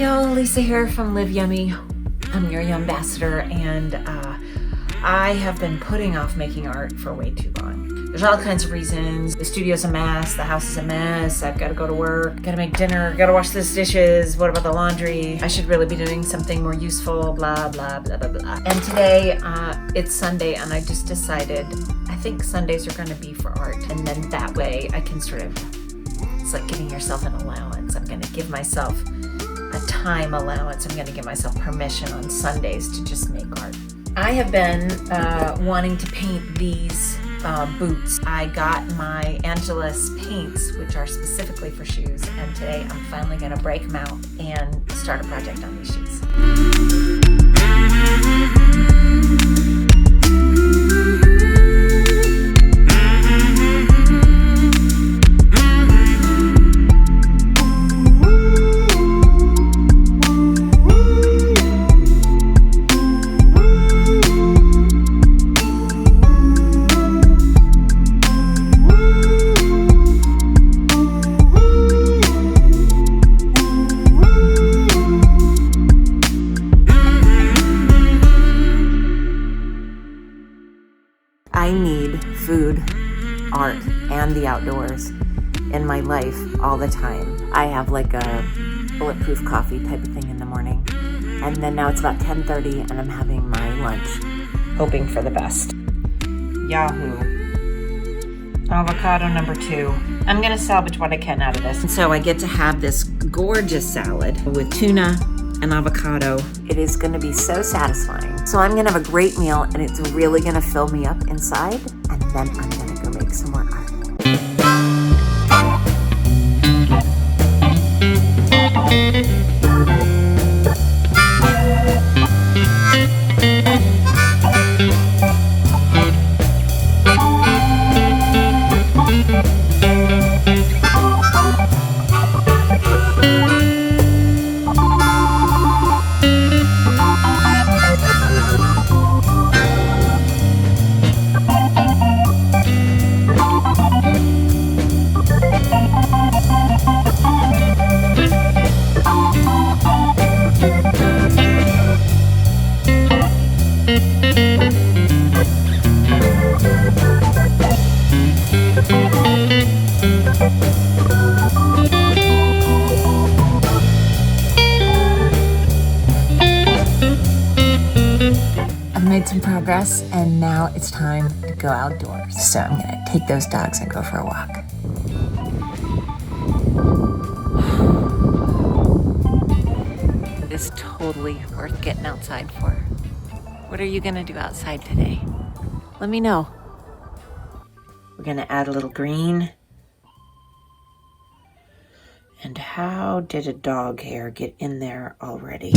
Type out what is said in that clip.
y'all, Lisa here from Live Yummy. I'm your ambassador, and I have been putting off making art for way too long. There's all kinds of reasons. The studio's a mess, the house is a mess, I've got to go to work, gotta make dinner, gotta wash these dishes, what about the laundry? I should really be doing something more useful, blah, blah, blah, blah, blah. And today, it's Sunday, and I just decided, I think Sundays are gonna be for art, and then that way I can sort of, it's like giving yourself an allowance. I'm gonna give myself a time allowance. I'm gonna give myself permission on Sundays to just make art. I have been wanting to paint these boots. I got my Angelus paints, which are specifically for shoes, and today I'm finally gonna break them out and start a project on these shoes. I need food, art, and the outdoors in my life all the time. I have like a bulletproof coffee type of thing in the morning. And then now it's about 10:30 and I'm having my lunch, hoping for the best. Yahoo. Avocado number 2. I'm gonna salvage what I can out of this. And so I get to have this gorgeous salad with tuna and avocado. It is gonna be so satisfying. So I'm gonna have a great meal, and it's really gonna fill me up inside, and then I'm gonna go make some more art. I've made some progress, and now it's time to go outdoors. So I'm gonna take those dogs and go for a walk. It is totally worth getting outside for. What are you gonna do outside today? Let me know. We're gonna add a little green. And how did a dog hair get in there already?